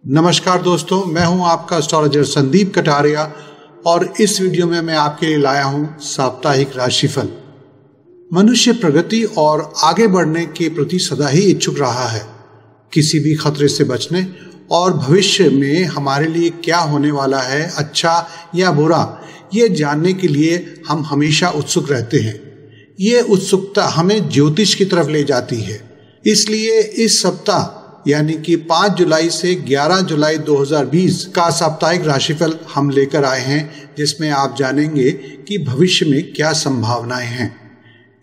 नमस्कार दोस्तों, मैं हूं आपका एस्ट्रोलॉजर संदीप कटारिया और इस वीडियो में मैं आपके लिए लाया हूं साप्ताहिक राशिफल। मनुष्य प्रगति और आगे बढ़ने के प्रति सदा ही इच्छुक रहा है। किसी भी खतरे से बचने और भविष्य में हमारे लिए क्या होने वाला है, अच्छा या बुरा, ये जानने के लिए हम हमेशा उत्सुक रहते हैं। ये उत्सुकता हमें ज्योतिष की तरफ ले जाती है। इसलिए इस सप्ताह यानी कि 5 जुलाई से 11 जुलाई 2020 का साप्ताहिक राशिफल हम लेकर आए हैं, जिसमें आप जानेंगे कि भविष्य में क्या संभावनाएं हैं।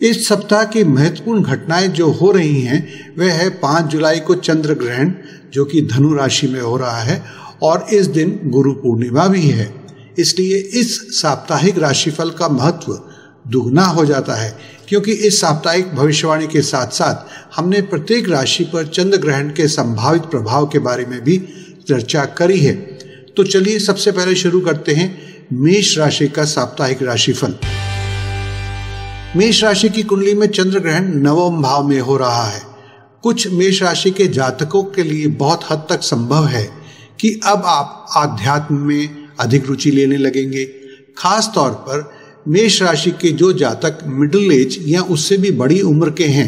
इस सप्ताह की महत्वपूर्ण घटनाएं जो हो रही हैं वह है 5 जुलाई को चंद्र ग्रहण जो कि धनु राशि में हो रहा है और इस दिन गुरु पूर्णिमा भी है। इसलिए इस साप्ताहिक राशिफल का महत्व दुगना हो जाता है, क्योंकि इस साप्ताहिक भविष्यवाणी के साथ साथ हमने प्रत्येक राशि पर चंद्र ग्रहण के संभावित प्रभाव के बारे में भी चर्चा करी है। तो चलिए सबसे पहले शुरू करते हैं मेष राशि का साप्ताहिक राशिफल। मेष राशि की कुंडली में चंद्र ग्रहण नवम भाव में हो रहा है। कुछ मेष राशि के जातकों के लिए बहुत हद तक संभव है कि अब आप आध्यात्म में अधिक रुचि लेने लगेंगे। खास तौर पर मेष राशि के जो जातक मिडिल एज या उससे भी बड़ी उम्र के हैं,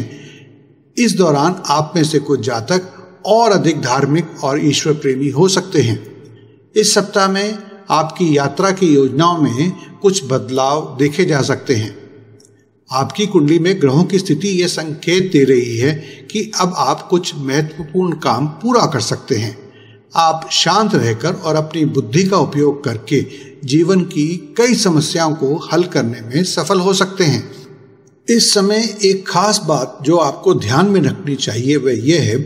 इस दौरान आप में से कुछ जातक और अधिक धार्मिक और ईश्वर प्रेमी हो सकते हैं। इस सप्ताह में आपकी यात्रा की योजनाओं में कुछ बदलाव देखे जा सकते हैं। आपकी कुंडली में ग्रहों की स्थिति यह संकेत दे रही है कि अब आप कुछ महत्वपूर्ण काम पूरा कर सकते हैं। आप शांत रहकर और अपनी बुद्धि का उपयोग करके जीवन की कई समस्याओं को हल करने में सफल हो सकते हैं। इस समय एक खास बात जो आपको ध्यान में रखनी चाहिए वह यह है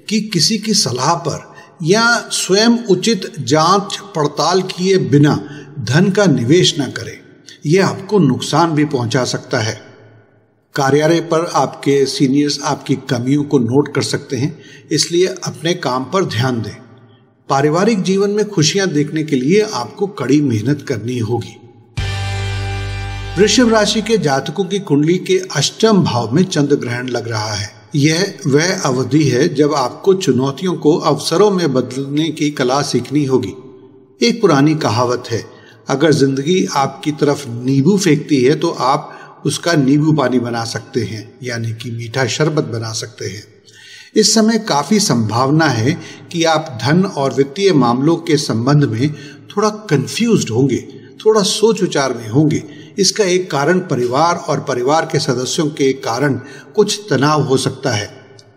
कि किसी की सलाह पर या स्वयं उचित जांच पड़ताल किए बिना धन का निवेश न करें। यह आपको नुकसान भी पहुंचा सकता है। कार्यालय पर आपके सीनियर्स आपकी कमियों को नोट कर सकते हैं, इसलिए अपने काम पर ध्यान दें। पारिवारिक जीवन में खुशियां देखने के लिए आपको कड़ी मेहनत करनी होगी। वृषभ राशि के जातकों की कुंडली के अष्टम भाव में चंद्र ग्रहण लग रहा है। यह वह अवधि है जब आपको चुनौतियों को अवसरों में बदलने की कला सीखनी होगी। एक पुरानी कहावत है, अगर जिंदगी आपकी तरफ नींबू फेंकती है तो आप उसका नींबू पानी बना सकते हैं, यानी कि मीठा शरबत बना सकते हैं। इस समय काफी संभावना है कि आप धन और वित्तीय मामलों के संबंध में थोड़ा कंफ्यूज्ड होंगे, थोड़ा सोच विचार में होंगे। इसका एक कारण परिवार और परिवार के सदस्यों के कारण कुछ तनाव हो सकता है।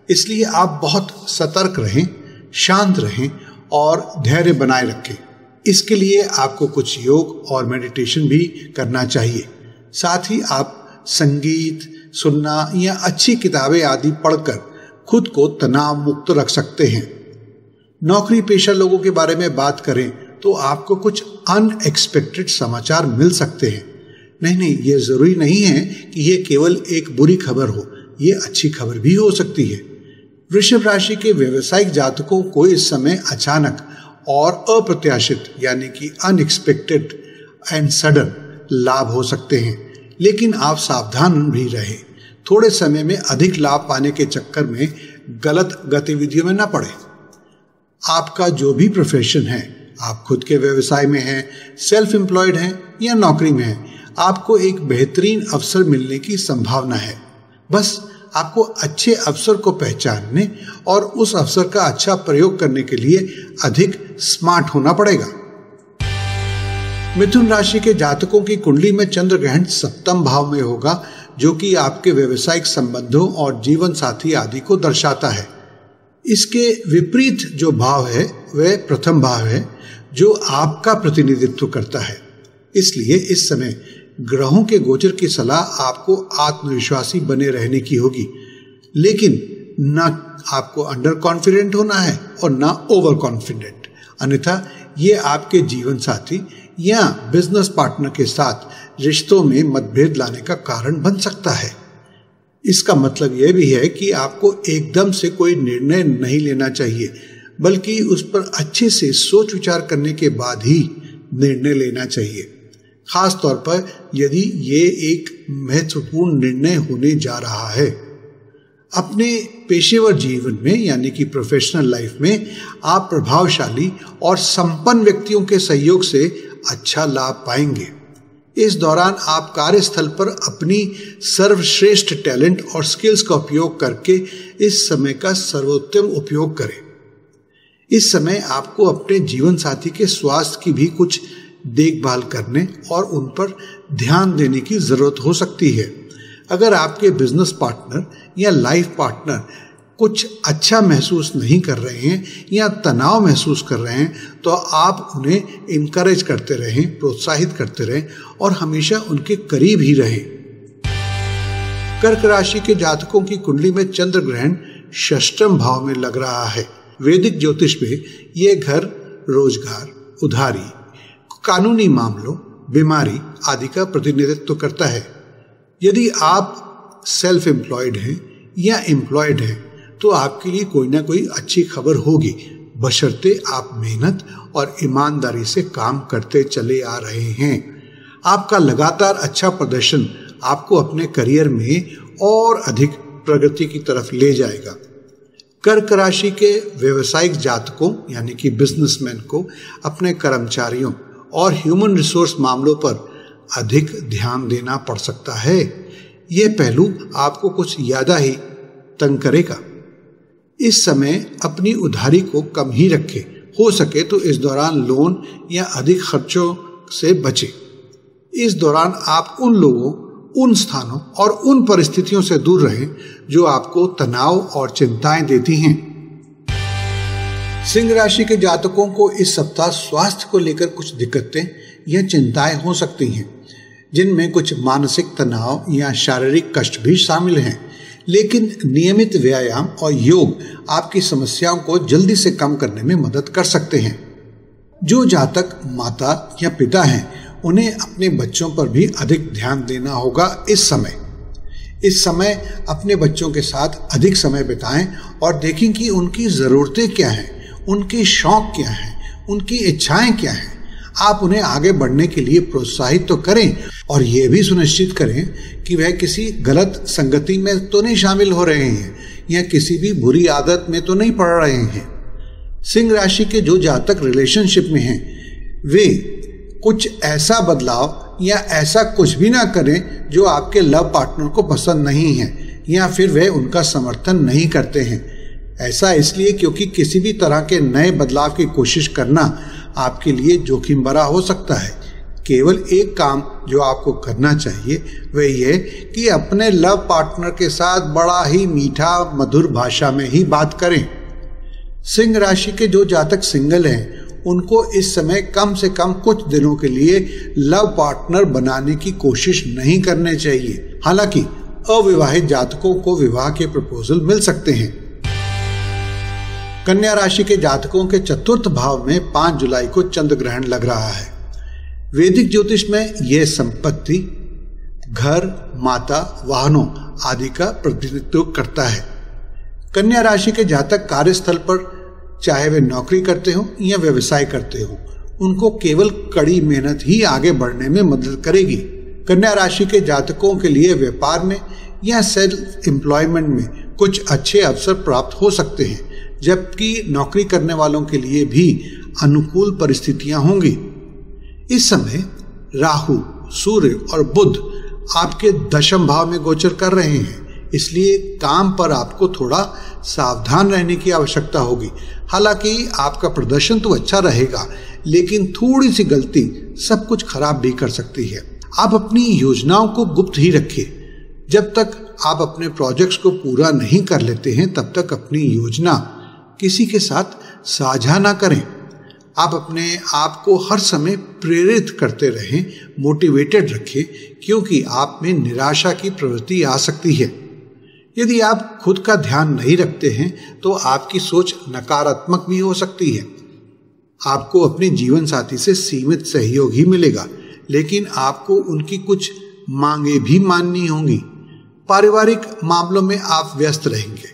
इसलिए आप बहुत सतर्क रहें, शांत रहें और धैर्य बनाए रखें। इसके लिए आपको कुछ योग और मेडिटेशन भी करना चाहिए। साथ ही आप संगीत सुनना या अच्छी किताबें आदि पढ़कर खुद को तनाव मुक्त रख सकते हैं। नौकरी पेशा लोगों के बारे में बात करें तो आपको कुछ अनएक्सपेक्टेड समाचार मिल सकते हैं। नहीं, ये जरूरी नहीं है कि ये केवल एक बुरी खबर हो, ये अच्छी खबर भी हो सकती है। वृषभ राशि के व्यवसायिक जातकों को इस समय अचानक और अप्रत्याशित यानी कि अनएक्सपेक्टेड एंड सडन लाभ हो सकते हैं, लेकिन आप सावधान भी रहें। थोड़े समय में अधिक लाभ पाने के चक्कर में गलत गतिविधियों में न पड़े। आपका जो भी प्रोफेशन है, आप खुद के व्यवसाय में हैं, सेल्फ एम्प्लॉयड हैं या नौकरी में हैं, आपको एक बेहतरीन अवसर मिलने की संभावना है। बस आपको अच्छे अवसर को पहचानने और उस अवसर का अच्छा प्रयोग करने के लिए अधिक स्मार्ट होना पड़ेगा। मिथुन राशि के जातकों की कुंडली में चंद्र ग्रहण सप्तम भाव में होगा, जो कि आपके व्यवसायिक संबंधों और जीवन साथी आदि को दर्शाता है। इसके विपरीत जो भाव है वह प्रथम भाव है, जो आपका प्रतिनिधित्व करता है। इसलिए इस समय ग्रहों के गोचर की सलाह आपको आत्मविश्वासी बने रहने की होगी, लेकिन न आपको अंडर कॉन्फिडेंट होना है और न ओवर कॉन्फिडेंट। अन्यथा ये आपके जीवन साथी या बिजनेस पार्टनर के साथ रिश्तों में मतभेद लाने का कारण बन सकता है। इसका मतलब यह भी है कि आपको एकदम से कोई निर्णय नहीं लेना चाहिए, बल्कि उस पर अच्छे से सोच विचार करने के बाद ही निर्णय लेना चाहिए। खास तौर पर यदि ये एक महत्वपूर्ण निर्णय होने जा रहा है। अपने पेशेवर जीवन में यानी कि प्रोफेशनल लाइफ में आप प्रभावशाली और संपन्न व्यक्तियों के सहयोग से अच्छा लाभ पाएंगे। इस दौरान आप कार्यस्थल पर अपनी सर्वश्रेष्ठ टैलेंट और स्किल्स का उपयोग करके इस समय का सर्वोत्तम उपयोग करें। इस समय आपको अपने जीवन साथी के स्वास्थ्य की भी कुछ देखभाल करने और उन पर ध्यान देने की जरूरत हो सकती है। अगर आपके बिजनेस पार्टनर या लाइफ पार्टनर कुछ अच्छा महसूस नहीं कर रहे हैं या तनाव महसूस कर रहे हैं तो आप उन्हें इनकरेज करते रहें, प्रोत्साहित करते रहें और हमेशा उनके करीब ही रहें। कर्क राशि के जातकों की कुंडली में चंद्र ग्रहण षष्ठम भाव में लग रहा है। वैदिक ज्योतिष में यह घर रोजगार, उधारी, कानूनी मामलों, बीमारी आदि का प्रतिनिधित्व करता है। यदि आप सेल्फ एम्प्लॉयड हैं या एम्प्लॉयड हैं तो आपके लिए कोई ना कोई अच्छी खबर होगी, बशर्ते आप मेहनत और ईमानदारी से काम करते चले आ रहे हैं। आपका लगातार अच्छा प्रदर्शन आपको अपने करियर में और अधिक प्रगति की तरफ ले जाएगा। कर्क राशि के व्यवसायिक जातकों यानी कि बिजनेसमैन को अपने कर्मचारियों और ह्यूमन रिसोर्स मामलों पर अधिक ध्यान देना पड़ सकता है। यह पहलू आपको कुछ ज्यादा ही तंग करेगा। इस समय अपनी उधारी को कम ही रखें। हो सके तो इस दौरान लोन या अधिक खर्चों से बचें। इस दौरान आप उन लोगों, उन स्थानों और उन परिस्थितियों से दूर रहें जो आपको तनाव और चिंताएं देती हैं। सिंह राशि के जातकों को इस सप्ताह स्वास्थ्य को लेकर कुछ दिक्कतें या चिंताएं हो सकती हैं, जिनमें कुछ मानसिक तनाव या शारीरिक कष्ट भी शामिल हैं। लेकिन नियमित व्यायाम और योग आपकी समस्याओं को जल्दी से कम करने में मदद कर सकते हैं। जो जातक माता या पिता हैं उन्हें अपने बच्चों पर भी अधिक ध्यान देना होगा। इस समय अपने बच्चों के साथ अधिक समय बिताएं और देखें कि उनकी ज़रूरतें क्या हैं, उनके शौक क्या हैं, उनकी इच्छाएं क्या हैं। आप उन्हें आगे बढ़ने के लिए प्रोत्साहित तो करें और ये भी सुनिश्चित करें कि वह किसी गलत संगति में तो नहीं शामिल हो रहे हैं या किसी भी बुरी आदत में तो नहीं पड़ रहे हैं। सिंह राशि के जो जातक रिलेशनशिप में हैं वे कुछ ऐसा बदलाव या ऐसा कुछ भी ना करें जो आपके लव पार्टनर को पसंद नहीं है या फिर वे उनका समर्थन नहीं करते हैं। ऐसा इसलिए क्योंकि किसी भी तरह के नए बदलाव की कोशिश करना आपके लिए जोखिम भरा हो सकता है। केवल एक काम जो आपको करना चाहिए वह यह कि अपने लव पार्टनर के साथ बड़ा ही मीठा मधुर भाषा में ही बात करें। सिंह राशि के जो जातक सिंगल हैं उनको इस समय कम से कम कुछ दिनों के लिए लव पार्टनर बनाने की कोशिश नहीं करने चाहिए। हालांकि अविवाहित जातकों को विवाह के प्रपोजल मिल सकते हैं। कन्या राशि के जातकों के चतुर्थ भाव में 5 जुलाई को चंद्र ग्रहण लग रहा है। वैदिक ज्योतिष में यह संपत्ति, घर, माता, वाहनों आदि का प्रतिनिधित्व करता है। कन्या राशि के जातक कार्यस्थल पर चाहे वे नौकरी करते हो या व्यवसाय करते हो, उनको केवल कड़ी मेहनत ही आगे बढ़ने में मदद करेगी। कन्या राशि के जातकों के लिए व्यापार में या सेल्फ एम्प्लॉयमेंट में कुछ अच्छे अवसर प्राप्त हो सकते हैं, जबकि नौकरी करने वालों के लिए भी अनुकूल परिस्थितियां होंगी। इस समय राहु, सूर्य और बुध आपके दशम भाव में गोचर कर रहे हैं, इसलिए काम पर आपको थोड़ा सावधान रहने की आवश्यकता होगी। हालांकि आपका प्रदर्शन तो अच्छा रहेगा, लेकिन थोड़ी सी गलती सब कुछ खराब भी कर सकती है। आप अपनी योजनाओं को गुप्त ही रखें। जब तक आप अपने प्रोजेक्ट्स को पूरा नहीं कर लेते हैं तब तक अपनी योजना किसी के साथ साझा ना करें। आप अपने आप को हर समय प्रेरित करते रहें, मोटिवेटेड रखें, क्योंकि आप में निराशा की प्रवृत्ति आ सकती है। यदि आप खुद का ध्यान नहीं रखते हैं तो आपकी सोच नकारात्मक भी हो सकती है। आपको अपने जीवन साथी से सीमित सहयोग ही मिलेगा, लेकिन आपको उनकी कुछ मांगे भी माननी होंगी। पारिवारिक मामलों में आप व्यस्त रहेंगे।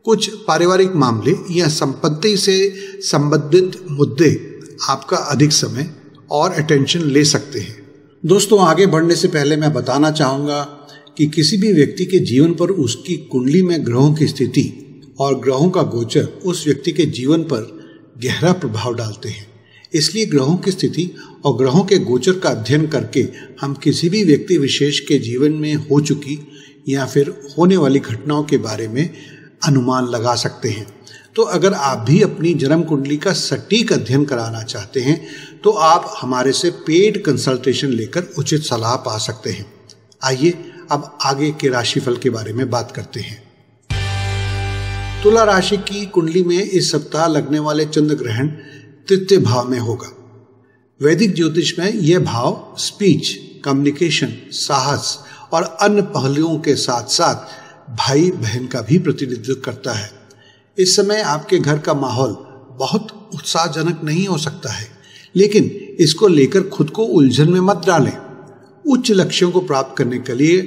कुछ पारिवारिक मामले या संपत्ति से संबंधित मुद्दे आपका अधिक समय और अटेंशन ले सकते हैं। दोस्तों, आगे बढ़ने से पहले मैं बताना चाहूँगा कि किसी भी व्यक्ति के जीवन पर उसकी कुंडली में ग्रहों की स्थिति और ग्रहों का गोचर उस व्यक्ति के जीवन पर गहरा प्रभाव डालते हैं। इसलिए ग्रहों की स्थिति और ग्रहों के गोचर का अध्ययन करके हम किसी भी व्यक्ति विशेष के जीवन में हो चुकी या फिर होने वाली घटनाओं के बारे में अनुमान लगा सकते हैं। तो अगर आप भी अपनी जन्म कुंडली का सटीक अध्ययन कराना चाहते हैं तो आप हमारे से पेड कंसल्टेशन लेकर उचित सलाह पा सकते हैं। आइए अब आगे के राशिफल के बारे में बात करते हैं। तुला राशि की कुंडली में इस सप्ताह लगने वाले चंद्र ग्रहण तृतीय भाव में होगा। वैदिक ज्योतिष में यह भाव स्पीच, कम्युनिकेशन, साहस और अन्य पहलुओं के साथ साथ भाई बहन का भी प्रतिनिधित्व करता है। इस समय आपके घर का माहौल बहुत उत्साहजनक नहीं हो सकता है, लेकिन इसको लेकर खुद को उलझन में मत डालें। उच्च लक्ष्यों को प्राप्त करने के लिए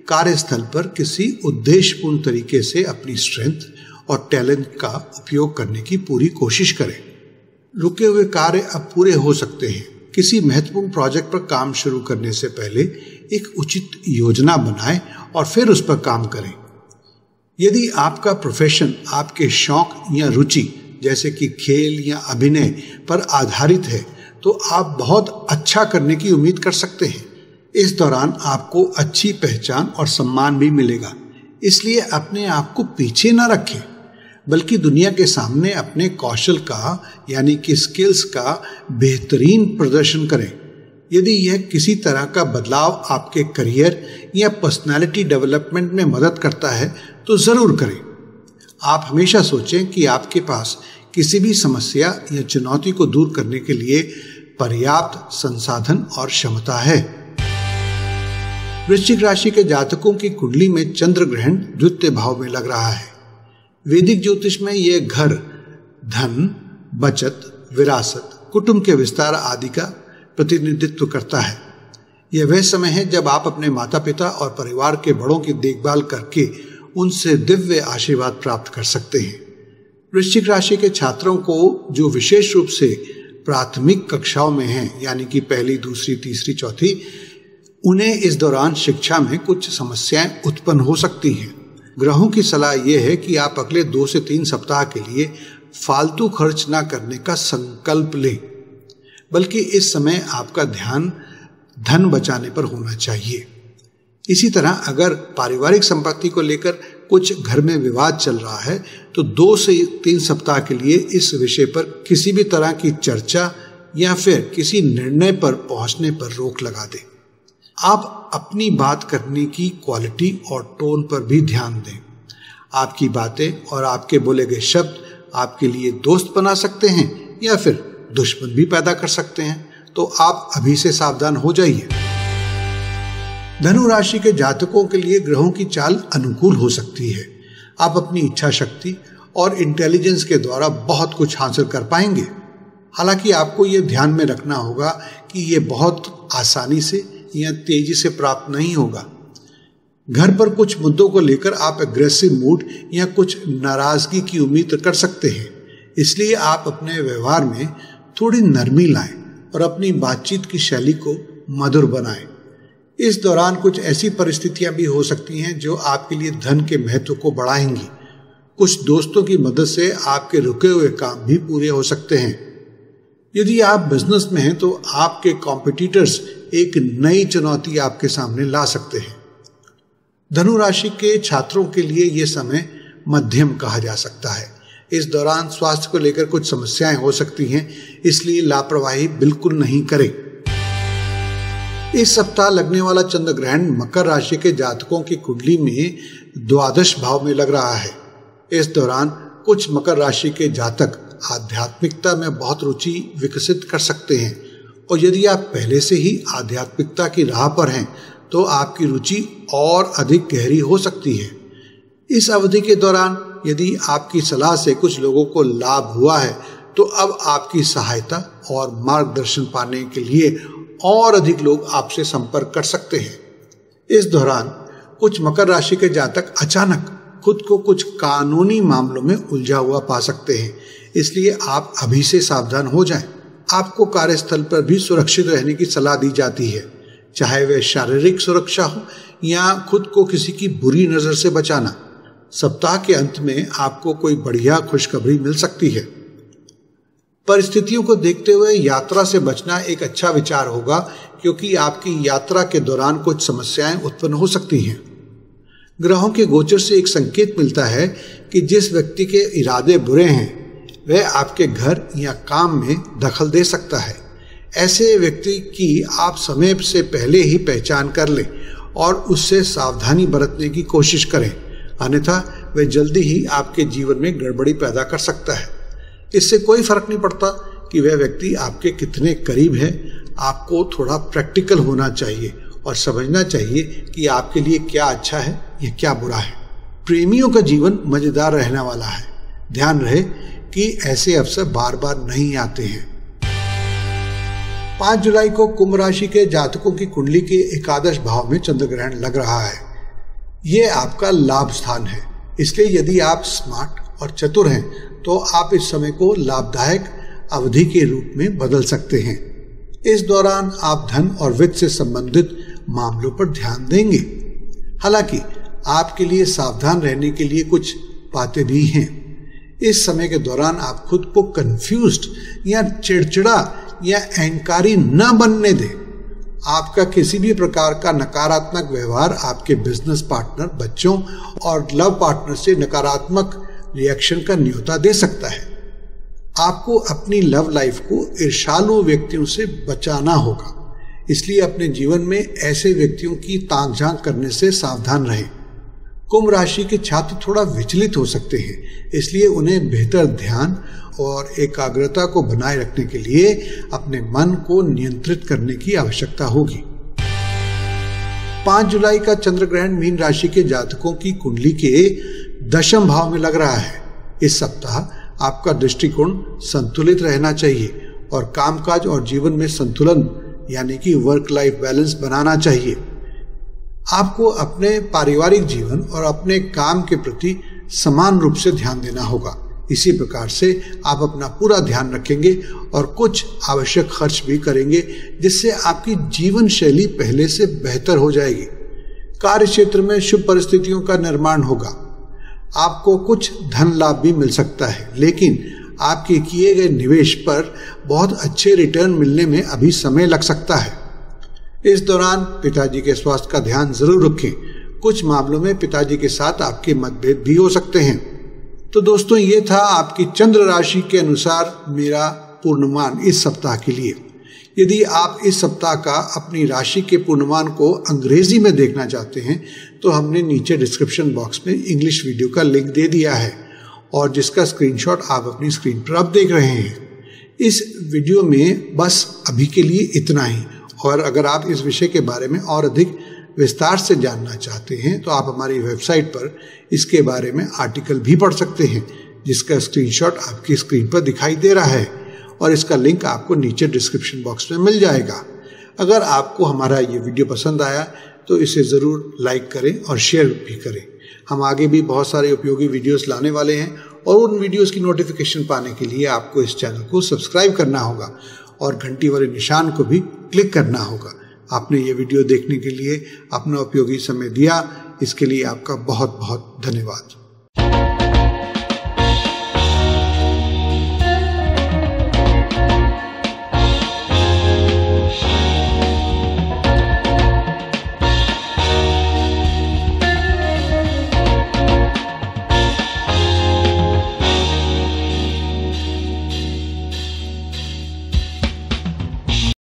कार्यस्थल पर किसी उद्देश्यपूर्ण तरीके से अपनी स्ट्रेंथ और टैलेंट का उपयोग करने की पूरी कोशिश करें। रुके हुए कार्य अब पूरे हो सकते हैं। किसी महत्वपूर्ण प्रोजेक्ट पर काम शुरू करने से पहले एक उचित योजना बनाएं और फिर उस पर काम करें। यदि आपका प्रोफेशन आपके शौक या रुचि जैसे कि खेल या अभिनय पर आधारित है तो आप बहुत अच्छा करने की उम्मीद कर सकते हैं। इस दौरान आपको अच्छी पहचान और सम्मान भी मिलेगा। इसलिए अपने आप को पीछे न रखें, बल्कि दुनिया के सामने अपने कौशल का यानी कि स्किल्स का बेहतरीन प्रदर्शन करें। यदि यह किसी तरह का बदलाव आपके करियर या पर्सनालिटी डेवलपमेंट में मदद करता है तो ज़रूर करें। आप हमेशा सोचें कि आपके पास किसी भी समस्या या चुनौती को दूर करने के लिए पर्याप्त संसाधन और क्षमता है। वृश्चिक राशि के जातकों की कुंडली में चंद्र ग्रहण द्वितीय भाव में लग रहा है। वैदिक ज्योतिष में यह घर धन, बचत, विरासत, कुटुंब के विस्तार आदि का प्रतिनिधित्व करता है। यह वह समय है जब आप अपने माता पिता और परिवार के बड़ों की देखभाल करके उनसे दिव्य आशीर्वाद प्राप्त कर सकते हैं। वृश्चिक राशि के छात्रों को जो विशेष रूप से प्राथमिक कक्षाओं में हैं यानी कि पहली, दूसरी, तीसरी, चौथी, उन्हें इस दौरान शिक्षा में कुछ समस्याएं उत्पन्न हो सकती हैं। ग्रहों की सलाह यह है कि आप अगले 2 से 3 सप्ताह के लिए फालतू खर्च ना करने का संकल्प लें, बल्कि इस समय आपका ध्यान धन बचाने पर होना चाहिए। इसी तरह अगर पारिवारिक संपत्ति को लेकर कुछ घर में विवाद चल रहा है तो 2 से 3 सप्ताह के लिए इस विषय पर किसी भी तरह की चर्चा या फिर किसी निर्णय पर पहुंचने पर रोक लगा दें। आप अपनी बात करने की क्वालिटी और टोन पर भी ध्यान दें। आपकी बातें और आपके बोले गए शब्द आपके लिए दोस्त बना सकते हैं या फिर दुश्मन भी पैदा कर सकते हैं, तो आप अभी से सावधान हो जाइए। धनु राशि के जातकों के लिए ग्रहों की चाल अनुकूल हो सकती है। आप अपनी इच्छा शक्ति और इंटेलिजेंस के द्वारा बहुत कुछ हासिल कर पाएंगे। हालांकि आपको ये ध्यान में रखना होगा कि ये बहुत आसानी से या तेजी से प्राप्त नहीं होगा। घर पर कुछ मुद्दों को लेकर आप एग्रेसिव मूड या कुछ नाराजगी की उम्मीद कर सकते हैं। इसलिए आप अपने व्यवहार में थोड़ी नरमी लाएं और अपनी बातचीत की शैली को मधुर बनाएं। इस दौरान कुछ ऐसी परिस्थितियां भी हो सकती हैं जो आपके लिए धन के महत्व को बढ़ाएंगी। कुछ दोस्तों की मदद से आपके रुके हुए काम भी पूरे हो सकते हैं। यदि आप बिजनेस में हैं तो आपके कॉम्पिटिटर्स एक नई चुनौती आपके सामने ला सकते हैं। धनु राशि के छात्रों के लिए यह समय मध्यम कहा जा सकता है। इस दौरान स्वास्थ्य को लेकर कुछ समस्याएं हो सकती हैं, इसलिए लापरवाही बिल्कुल नहीं करें। इस सप्ताह लगने वाला चंद्र ग्रहण मकर राशि के जातकों की कुंडली में द्वादश भाव में लग रहा है। इस दौरान कुछ मकर राशि के जातक आध्यात्मिकता में बहुत रुचि विकसित कर सकते हैं, और यदि आप पहले से ही आध्यात्मिकता की राह पर हैं तो आपकी रुचि और अधिक गहरी हो सकती है। इस अवधि के दौरान यदि आपकी सलाह से कुछ लोगों को लाभ हुआ है तो अब आपकी सहायता और मार्गदर्शन पाने के लिए और अधिक लोग आपसे संपर्क कर सकते हैं। इस दौरान कुछ मकर राशि के जातक अचानक खुद को कुछ कानूनी मामलों में उलझा हुआ पा सकते हैं, इसलिए आप अभी से सावधान हो जाएं। आपको कार्यस्थल पर भी सुरक्षित रहने की सलाह दी जाती है। चाहे वह शारीरिक सुरक्षा हो या खुद को किसी की बुरी नजर से बचाना। सप्ताह के अंत में आपको कोई बढ़िया खुशखबरी मिल सकती है। परिस्थितियों को देखते हुए यात्रा से बचना एक अच्छा विचार होगा, क्योंकि आपकी यात्रा के दौरान कुछ समस्याएं उत्पन्न हो सकती हैं। ग्रहों के गोचर से एक संकेत मिलता है कि जिस व्यक्ति के इरादे बुरे हैं वह आपके घर या काम में दखल दे सकता है। ऐसे व्यक्ति की आप समय से पहले ही पहचान कर लें और उससे सावधानी बरतने की कोशिश करें, अन्यथा वह जल्दी ही आपके जीवन में गड़बड़ी पैदा कर सकता है। इससे कोई फर्क नहीं पड़ता कि वह व्यक्ति आपके कितने करीब है। आपको थोड़ा प्रैक्टिकल होना चाहिए और समझना चाहिए कि आपके लिए क्या अच्छा है या क्या बुरा है। प्रेमियों का जीवन मजेदार रहने वाला है। ध्यान रहे कि ऐसे अवसर बार बार नहीं आते हैं। 5 जुलाई को कुंभ राशि के जातकों की कुंडली के एकादश भाव में चंद्र ग्रहण लग रहा है। ये आपका लाभ स्थान है, इसलिए यदि आप स्मार्ट और चतुर हैं तो आप इस समय को लाभदायक अवधि के रूप में बदल सकते हैं। इस दौरान आप धन और वित्त से संबंधित मामलों पर ध्यान देंगे। हालांकि आपके लिए सावधान रहने के लिए कुछ बातें भी हैं। इस समय के दौरान आप खुद को कंफ्यूज्ड या चिड़चिड़ा या अहंकारी न बनने दें। आपका किसी भी प्रकार का नकारात्मक व्यवहार आपके बिजनेस पार्टनर, बच्चों और लव पार्टनर से नकारात्मक रिएक्शन का न्योता दे सकता है। आपको अपनी लव लाइफ को ईर्ष्यालु व्यक्तियों से बचाना होगा, इसलिए अपने जीवन में ऐसे व्यक्तियों की ताक झांक करने से सावधान रहें। कुंभ राशि के छात्र थोड़ा विचलित हो सकते हैं, इसलिए उन्हें बेहतर ध्यान और एकाग्रता को बनाए रखने के लिए अपने मन को नियंत्रित करने की आवश्यकता होगी। 5 जुलाई का चंद्र ग्रहण मीन राशि के जातकों की कुंडली के दशम भाव में लग रहा है। इस सप्ताह आपका दृष्टिकोण संतुलित रहना चाहिए और कामकाज और जीवन में संतुलन यानी कि वर्क लाइफ बैलेंस बनाना चाहिए। आपको अपने पारिवारिक जीवन और अपने काम के प्रति समान रूप से ध्यान देना होगा। इसी प्रकार से आप अपना पूरा ध्यान रखेंगे और कुछ आवश्यक खर्च भी करेंगे, जिससे आपकी जीवन शैली पहले से बेहतर हो जाएगी। कार्य क्षेत्र में शुभ परिस्थितियों का निर्माण होगा। आपको कुछ धन लाभ भी मिल सकता है, लेकिन आपके किए गए निवेश पर बहुत अच्छे रिटर्न मिलने में अभी समय लग सकता है। इस दौरान पिताजी के स्वास्थ्य का ध्यान जरूर रखें। कुछ मामलों में पिताजी के साथ आपके मतभेद भी हो सकते हैं। तो दोस्तों, ये था आपकी चंद्र राशि के अनुसार मेरा पूर्णमान इस सप्ताह के लिए। यदि आप इस सप्ताह का अपनी राशि के पूर्णमान को अंग्रेजी में देखना चाहते हैं तो हमने नीचे डिस्क्रिप्शन बॉक्स में इंग्लिश वीडियो का लिंक दे दिया है और जिसका स्क्रीनशॉट आप अपनी स्क्रीन पर अब देख रहे हैं। इस वीडियो में बस अभी के लिए इतना ही, और अगर आप इस विषय के बारे में और अधिक विस्तार से जानना चाहते हैं तो आप हमारी वेबसाइट पर इसके बारे में आर्टिकल भी पढ़ सकते हैं, जिसका स्क्रीनशॉट आपकी स्क्रीन पर दिखाई दे रहा है और इसका लिंक आपको नीचे डिस्क्रिप्शन बॉक्स में मिल जाएगा। अगर आपको हमारा ये वीडियो पसंद आया तो इसे ज़रूर लाइक करें और शेयर भी करें। हम आगे भी बहुत सारे उपयोगी वीडियोस लाने वाले हैं और उन वीडियोस की नोटिफिकेशन पाने के लिए आपको इस चैनल को सब्सक्राइब करना होगा और घंटी वाले निशान को भी क्लिक करना होगा। आपने ये वीडियो देखने के लिए अपना उपयोगी समय दिया, इसके लिए आपका बहुत बहुत धन्यवाद।